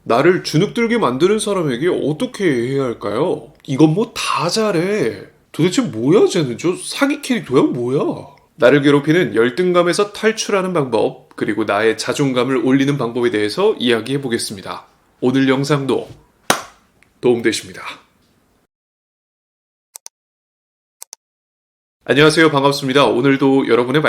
나를 주눅들게 만드는 사람에게 어떻게 해야 할까요? 이건 뭐 다 잘해. 도대체 뭐야 쟤는? 저 사기 캐릭터야 뭐야? 나를 괴롭히는 열등감에서 탈출하는 방법, 그리고 나의 자존감을 올리는 방법에 대해서 이야기해 보겠습니다. 오늘 영상도 도움되십니다. 안녕하세요. 반갑습니다. 오늘도 여러분의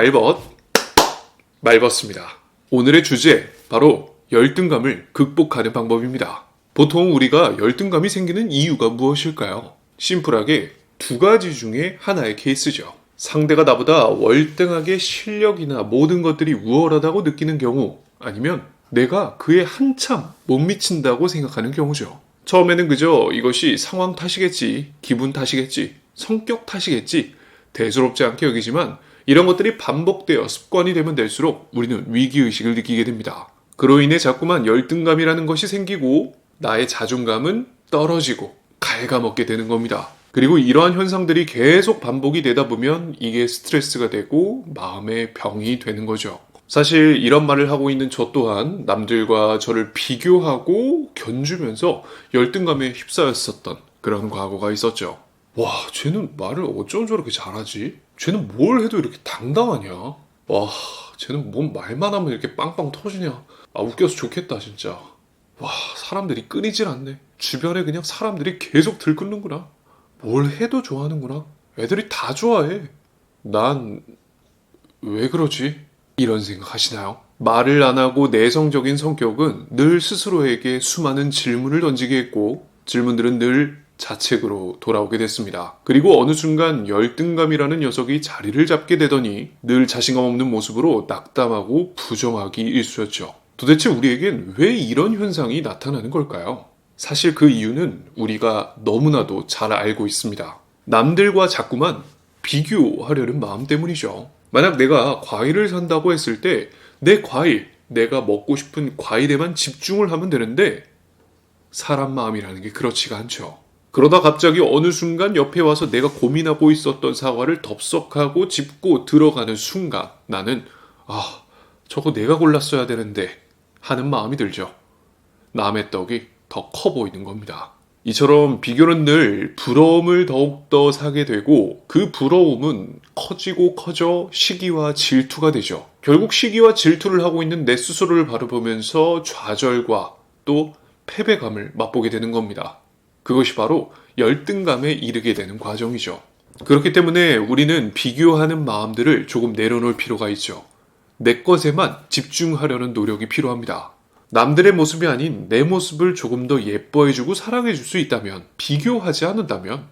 말벗습니다. 오늘의 주제, 바로 열등감을 극복하는 방법입니다. 보통 우리가 열등감이 생기는 이유가 무엇일까요? 심플하게 두 가지 중에 하나의 케이스죠. 상대가 나보다 월등하게 실력이나 모든 것들이 우월하다고 느끼는 경우, 아니면 내가 그에 한참 못 미친다고 생각하는 경우죠. 처음에는 그저 이것이 상황 탓이겠지, 기분 탓이겠지, 성격 탓이겠지 대수롭지 않게 여기지만, 이런 것들이 반복되어 습관이 되면 될수록 우리는 위기의식을 느끼게 됩니다. 그로 인해 자꾸만 열등감이라는 것이 생기고 나의 자존감은 떨어지고 갉아먹게 되는 겁니다. 그리고 이러한 현상들이 계속 반복이 되다 보면 이게 스트레스가 되고 마음의 병이 되는 거죠. 사실 이런 말을 하고 있는 저 또한 남들과 저를 비교하고 견주면서 열등감에 휩싸였었던 그런 과거가 있었죠. 와, 쟤는 말을 어쩜 저렇게 잘하지? 쟤는 뭘 해도 이렇게 당당하냐? 와, 쟤는 뭔 말만 하면 이렇게 빵빵 터지냐? 아, 웃겨서 좋겠다, 진짜. 와, 사람들이 끊이질 않네. 주변에 그냥 사람들이 계속 들끓는구나. 뭘 해도 좋아하는구나. 애들이 다 좋아해. 난 왜 그러지? 이런 생각 하시나요? 말을 안 하고 내성적인 성격은 늘 스스로에게 수많은 질문을 던지게 했고, 질문들은 늘 자책으로 돌아오게 됐습니다. 그리고 어느 순간 열등감이라는 녀석이 자리를 잡게 되더니 늘 자신감 없는 모습으로 낙담하고 부정하기 일쑤였죠. 도대체 우리에겐 왜 이런 현상이 나타나는 걸까요? 사실 그 이유는 우리가 너무나도 잘 알고 있습니다. 남들과 자꾸만 비교하려는 마음 때문이죠. 만약 내가 과일을 산다고 했을 때 내 과일, 내가 먹고 싶은 과일에만 집중을 하면 되는데, 사람 마음이라는 게 그렇지가 않죠. 그러다 갑자기 어느 순간 옆에 와서 내가 고민하고 있었던 사과를 덥석하고 짚고 들어가는 순간 나는 저거 내가 골랐어야 되는데 하는 마음이 들죠. 남의 떡이 더 커 보이는 겁니다. 이처럼 비교는 늘 부러움을 더욱더 사게 되고, 그 부러움은 커지고 커져 시기와 질투가 되죠. 결국 시기와 질투를 하고 있는 내 스스로를 바라보면서 좌절과 또 패배감을 맛보게 되는 겁니다. 그것이 바로 열등감에 이르게 되는 과정이죠. 그렇기 때문에 우리는 비교하는 마음들을 조금 내려놓을 필요가 있죠. 내 것에만 집중하려는 노력이 필요합니다. 남들의 모습이 아닌 내 모습을 조금 더 예뻐해주고 사랑해줄 수 있다면, 비교하지 않는다면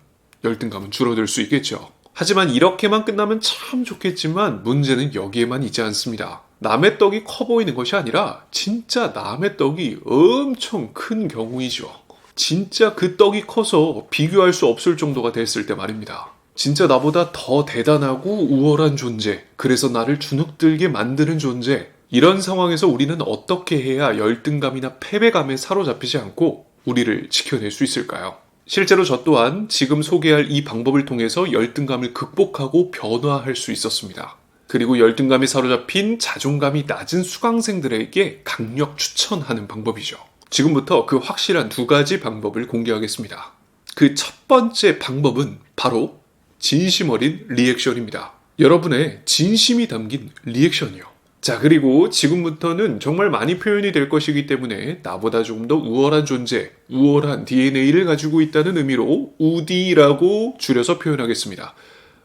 열등감은 줄어들 수 있겠죠. 하지만 이렇게만 끝나면 참 좋겠지만 문제는 여기에만 있지 않습니다. 남의 떡이 커 보이는 것이 아니라 진짜 남의 떡이 엄청 큰 경우이죠. 진짜 그 떡이 커서 비교할 수 없을 정도가 됐을 때 말입니다. 진짜 나보다 더 대단하고 우월한 존재, 그래서 나를 주눅들게 만드는 존재, 이런 상황에서 우리는 어떻게 해야 열등감이나 패배감에 사로잡히지 않고 우리를 지켜낼 수 있을까요? 실제로 저 또한 지금 소개할 이 방법을 통해서 열등감을 극복하고 변화할 수 있었습니다. 그리고 열등감에 사로잡힌 자존감이 낮은 수강생들에게 강력 추천하는 방법이죠. 지금부터 그 확실한 두 가지 방법을 공개하겠습니다. 그 첫 번째 방법은 바로 진심 어린 리액션입니다. 여러분의 진심이 담긴 리액션이요. 자, 그리고 지금부터는 정말 많이 표현이 될 것이기 때문에 나보다 조금 더 우월한 존재, 우월한 DNA를 가지고 있다는 의미로 우디라고 줄여서 표현하겠습니다.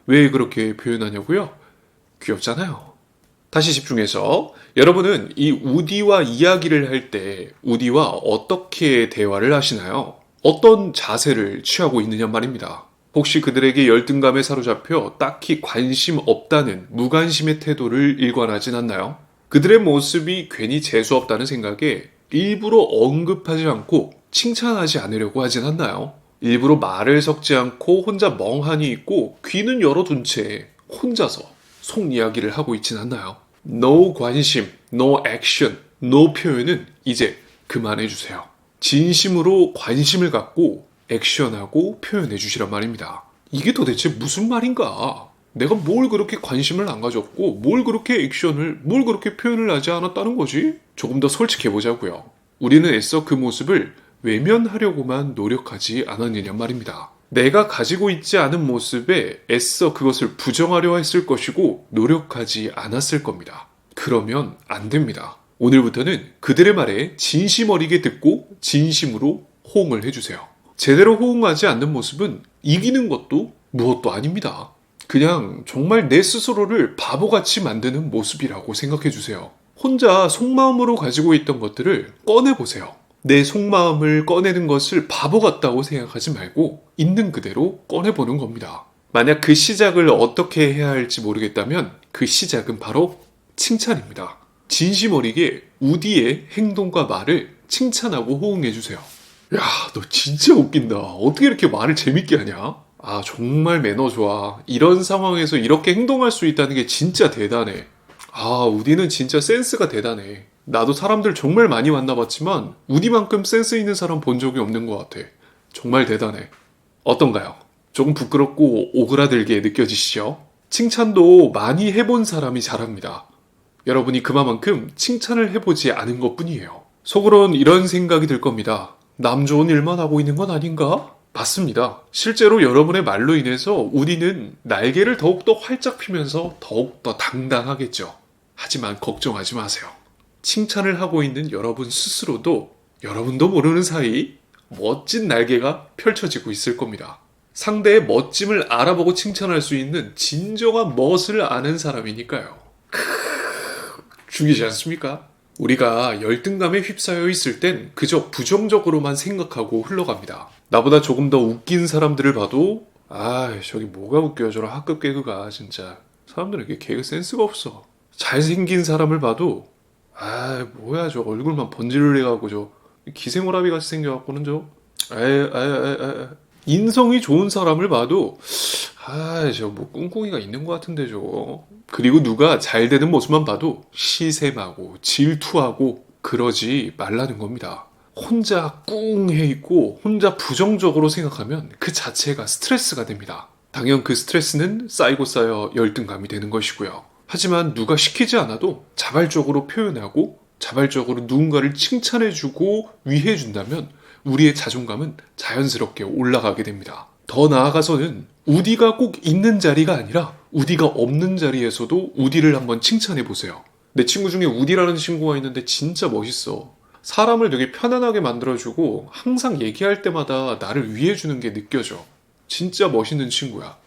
왜 그렇게 표현하냐고요? 귀엽잖아요. 다시 집중해서, 여러분은 이 우디와 이야기를 할 때 우디와 어떻게 대화를 하시나요? 어떤 자세를 취하고 있느냐 말입니다. 혹시 그들에게 열등감에 사로잡혀 딱히 관심 없다는 무관심의 태도를 일관하진 않나요? 그들의 모습이 괜히 재수없다는 생각에 일부러 언급하지 않고 칭찬하지 않으려고 하진 않나요? 일부러 말을 섞지 않고 혼자 멍하니 있고 귀는 열어둔 채 혼자서 속 이야기를 하고 있진 않나요? No 관심, no action, no 표현은 이제 그만해주세요. 진심으로 관심을 갖고 액션하고 표현해 주시란 말입니다. 이게 도대체 무슨 말인가? 내가 뭘 그렇게 관심을 안 가졌고 뭘 그렇게 액션을, 뭘 그렇게 표현을 하지 않았다는 거지? 조금 더 솔직해 보자고요. 우리는 애써 그 모습을 외면하려고만 노력하지 않았느냐 말입니다. 내가 가지고 있지 않은 모습에 애써 그것을 부정하려 했을 것이고 노력하지 않았을 겁니다. 그러면 안 됩니다. 오늘부터는 그들의 말에 진심 어리게 듣고 진심으로 호응을 해주세요. 제대로 호응하지 않는 모습은 이기는 것도 무엇도 아닙니다. 그냥 정말 내 스스로를 바보같이 만드는 모습이라고 생각해주세요. 혼자 속마음으로 가지고 있던 것들을 꺼내보세요. 내 속마음을 꺼내는 것을 바보 같다고 생각하지 말고 있는 그대로 꺼내보는 겁니다. 만약 그 시작을 어떻게 해야 할지 모르겠다면 그 시작은 바로 칭찬입니다. 진심 어리게 우디의 행동과 말을 칭찬하고 호응해주세요. 야, 너 진짜 웃긴다. 어떻게 이렇게 말을 재밌게 하냐? 아, 정말 매너 좋아. 이런 상황에서 이렇게 행동할 수 있다는 게 진짜 대단해. 아, 우디는 진짜 센스가 대단해. 나도 사람들 정말 많이 만나봤지만 우디만큼 센스 있는 사람 본 적이 없는 것 같아. 정말 대단해. 어떤가요? 조금 부끄럽고 오그라들게 느껴지시죠? 칭찬도 많이 해본 사람이 잘합니다. 여러분이 그만큼 칭찬을 해보지 않은 것뿐이에요. 속으론 이런 생각이 들 겁니다. 남 좋은 일만 하고 있는 건 아닌가? 맞습니다. 실제로 여러분의 말로 인해서 우디는 날개를 더욱더 활짝 피면서 더욱더 당당하겠죠. 하지만 걱정하지 마세요. 칭찬을 하고 있는 여러분 스스로도 여러분도 모르는 사이 멋진 날개가 펼쳐지고 있을 겁니다. 상대의 멋짐을 알아보고 칭찬할 수 있는 진정한 멋을 아는 사람이니까요. 죽이지 않습니까? 우리가 열등감에 휩싸여 있을 땐 그저 부정적으로만 생각하고 흘러갑니다. 나보다 조금 더 웃긴 사람들을 봐도 저기 뭐가 웃겨요. 저런 학급 개그가 진짜. 사람들은 이렇게 개그 센스가 없어. 잘생긴 사람을 봐도 뭐야 저 얼굴만 번지르르 해가지고 저 기생오라비 같이 생겨갖고는 저 인성이 좋은 사람을 봐도 저 뭐 꿍꿍이가 있는 것 같은데 저. 그리고 누가 잘 되는 모습만 봐도 시샘하고 질투하고 그러지 말라는 겁니다. 혼자 꿍해 있고 혼자 부정적으로 생각하면 그 자체가 스트레스가 됩니다. 당연 그 스트레스는 쌓이고 쌓여 열등감이 되는 것이고요. 하지만 누가 시키지 않아도 자발적으로 표현하고 자발적으로 누군가를 칭찬해주고 위해준다면 우리의 자존감은 자연스럽게 올라가게 됩니다. 더 나아가서는 우디가 꼭 있는 자리가 아니라 우디가 없는 자리에서도 우디를 한번 칭찬해보세요. 내 친구 중에 우디라는 친구가 있는데 진짜 멋있어. 사람을 되게 편안하게 만들어주고 항상 얘기할 때마다 나를 위해주는 게 느껴져. 진짜 멋있는 친구야.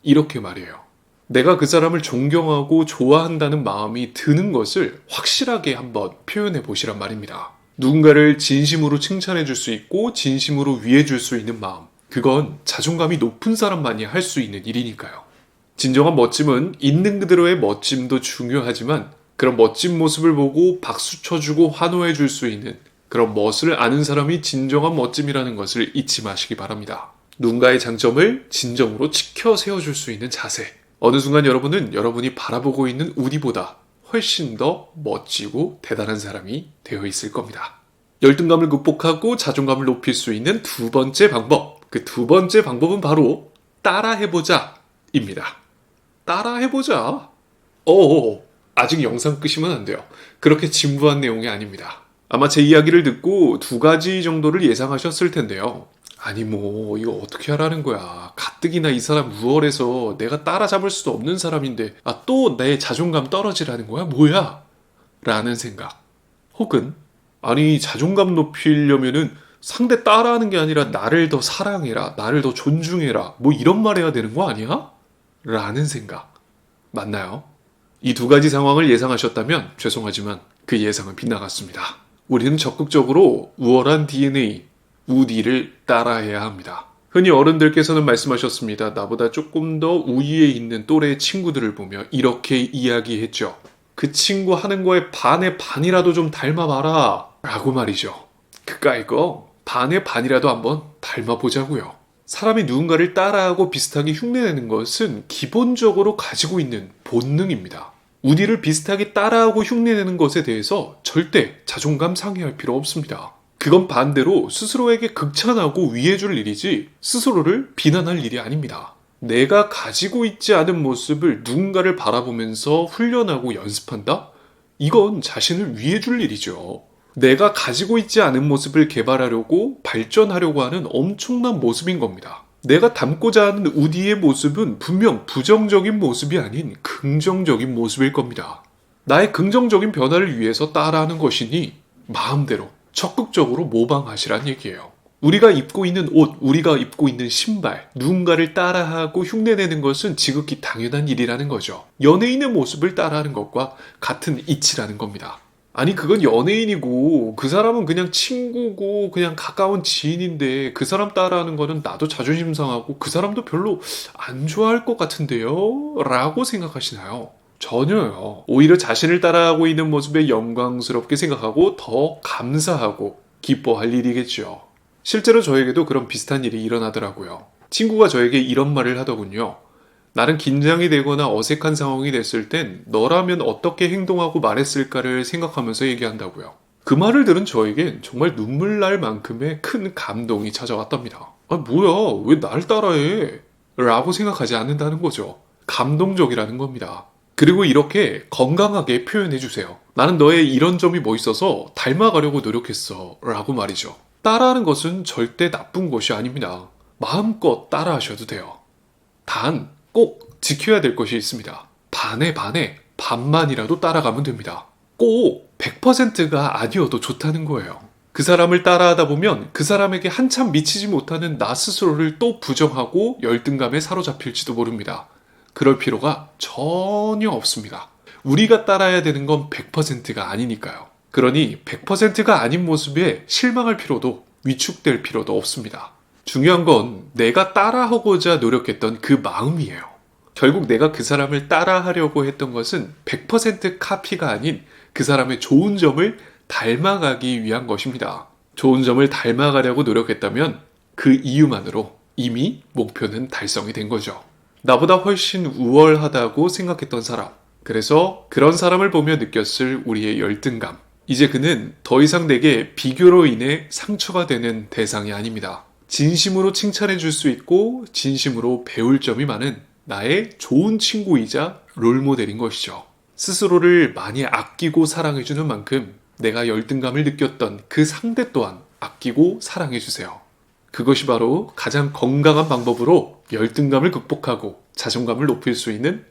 이렇게 말해요. 내가 그 사람을 존경하고 좋아한다는 마음이 드는 것을 확실하게 한번 표현해 보시란 말입니다. 누군가를 진심으로 칭찬해 줄 수 있고 진심으로 위해 줄 수 있는 마음. 그건 자존감이 높은 사람만이 할 수 있는 일이니까요. 진정한 멋짐은 있는 그대로의 멋짐도 중요하지만 그런 멋진 모습을 보고 박수 쳐주고 환호해 줄 수 있는 그런 멋을 아는 사람이 진정한 멋짐이라는 것을 잊지 마시기 바랍니다. 누군가의 장점을 진정으로 지켜 세워줄 수 있는 자세. 어느 순간 여러분은 여러분이 바라보고 있는 우디보다 훨씬 더 멋지고 대단한 사람이 되어 있을 겁니다. 열등감을 극복하고 자존감을 높일 수 있는 두 번째 방법. 그 두 번째 방법은 바로 따라해보자 입니다. 따라해보자. 아직 영상 끄시면 안 돼요. 그렇게 진부한 내용이 아닙니다. 아마 제 이야기를 듣고 두 가지 정도를 예상하셨을 텐데요. 아니 뭐 이거 어떻게 하라는 거야. 가뜩이나 이 사람 우월해서 내가 따라잡을 수도 없는 사람인데 또 내 자존감 떨어지라는 거야? 뭐야? 라는 생각. 혹은 아니 자존감 높이려면은 상대 따라하는 게 아니라 나를 더 사랑해라. 나를 더 존중해라. 뭐 이런 말 해야 되는 거 아니야? 라는 생각. 맞나요? 이 두 가지 상황을 예상하셨다면 죄송하지만 그 예상은 빗나갔습니다. 우리는 적극적으로 우월한 DNA, 우디를 따라해야 합니다. 흔히 어른들께서는 말씀하셨습니다. 나보다 조금 더 우위에 있는 또래의 친구들을 보며 이렇게 이야기했죠. 그 친구 하는 거에 반의 반이라도 좀 닮아봐라 라고 말이죠. 이거 반의 반이라도 한번 닮아보자고요. 사람이 누군가를 따라하고 비슷하게 흉내내는 것은 기본적으로 가지고 있는 본능입니다. 우디를 비슷하게 따라하고 흉내내는 것에 대해서 절대 자존감 상해할 필요 없습니다. 그건 반대로 스스로에게 극찬하고 위해줄 일이지 스스로를 비난할 일이 아닙니다. 내가 가지고 있지 않은 모습을 누군가를 바라보면서 훈련하고 연습한다? 이건 자신을 위해줄 일이죠. 내가 가지고 있지 않은 모습을 개발하려고 발전하려고 하는 엄청난 모습인 겁니다. 내가 닮고자 하는 우디의 모습은 분명 부정적인 모습이 아닌 긍정적인 모습일 겁니다. 나의 긍정적인 변화를 위해서 따라하는 것이니 마음대로 적극적으로 모방하시란 얘기예요. 우리가 입고 있는 옷, 우리가 입고 있는 신발, 누군가를 따라하고 흉내내는 것은 지극히 당연한 일이라는 거죠. 연예인의 모습을 따라하는 것과 같은 이치라는 겁니다. 아니 그건 연예인이고 그 사람은 그냥 친구고 그냥 가까운 지인인데 그 사람 따라하는 거는 나도 자존심 상하고 그 사람도 별로 안 좋아할 것 같은데요? 라고 생각하시나요? 전혀요. 오히려 자신을 따라하고 있는 모습에 영광스럽게 생각하고 더 감사하고 기뻐할 일이겠죠. 실제로 저에게도 그런 비슷한 일이 일어나더라고요. 친구가 저에게 이런 말을 하더군요. 나는 긴장이 되거나 어색한 상황이 됐을 땐 너라면 어떻게 행동하고 말했을까를 생각하면서 얘기한다고요. 그 말을 들은 저에겐 정말 눈물 날 만큼의 큰 감동이 찾아왔답니다. 아 뭐야 왜 날 따라해? 라고 생각하지 않는다는 거죠. 감동적이라는 겁니다. 그리고 이렇게 건강하게 표현해주세요. 나는 너의 이런 점이 멋있어서 닮아가려고 노력했어 라고 말이죠. 따라하는 것은 절대 나쁜 것이 아닙니다. 마음껏 따라하셔도 돼요. 단 꼭 지켜야 될 것이 있습니다. 반에 반만이라도 따라가면 됩니다. 꼭 100%가 아니어도 좋다는 거예요. 그 사람을 따라하다 보면 그 사람에게 한참 미치지 못하는 나 스스로를 또 부정하고 열등감에 사로잡힐지도 모릅니다. 그럴 필요가 전혀 없습니다. 우리가 따라야 되는 건 100%가 아니니까요. 그러니 100%가 아닌 모습에 실망할 필요도 위축될 필요도 없습니다. 중요한 건 내가 따라하고자 노력했던 그 마음이에요. 결국 내가 그 사람을 따라하려고 했던 것은 100% 카피가 아닌 그 사람의 좋은 점을 닮아가기 위한 것입니다. 좋은 점을 닮아가려고 노력했다면 그 이유만으로 이미 목표는 달성이 된 거죠. 나보다 훨씬 우월하다고 생각했던 사람, 그래서 그런 사람을 보며 느꼈을 우리의 열등감, 이제 그는 더 이상 내게 비교로 인해 상처가 되는 대상이 아닙니다. 진심으로 칭찬해 줄 수 있고 진심으로 배울 점이 많은 나의 좋은 친구이자 롤모델인 것이죠. 스스로를 많이 아끼고 사랑해 주는 만큼 내가 열등감을 느꼈던 그 상대 또한 아끼고 사랑해 주세요. 그것이 바로 가장 건강한 방법으로 열등감을 극복하고 자존감을 높일 수 있는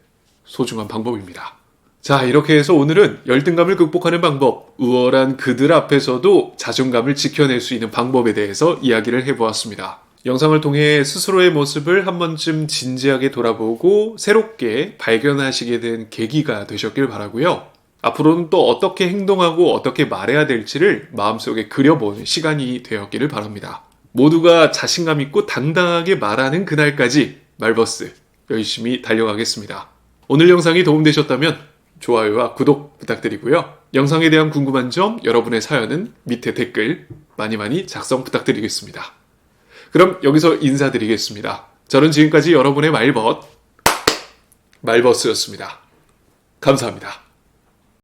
소중한 방법입니다. 자, 이렇게 해서 오늘은 열등감을 극복하는 방법, 우월한 그들 앞에서도 자존감을 지켜낼 수 있는 방법에 대해서 이야기를 해보았습니다. 영상을 통해 스스로의 모습을 한 번쯤 진지하게 돌아보고 새롭게 발견하시게 된 계기가 되셨길 바라고요. 앞으로는 또 어떻게 행동하고 어떻게 말해야 될지를 마음속에 그려보는 시간이 되었기를 바랍니다. 모두가 자신감 있고 당당하게 말하는 그날까지 말버스 열심히 달려가겠습니다. 오늘 영상이 도움되셨다면 좋아요와 구독 부탁드리고요. 영상에 대한 궁금한 점, 여러분의 사연은 밑에 댓글 많이 작성 부탁드리겠습니다. 그럼 여기서 인사드리겠습니다. 저는 지금까지 여러분의 말버스였습니다. 감사합니다.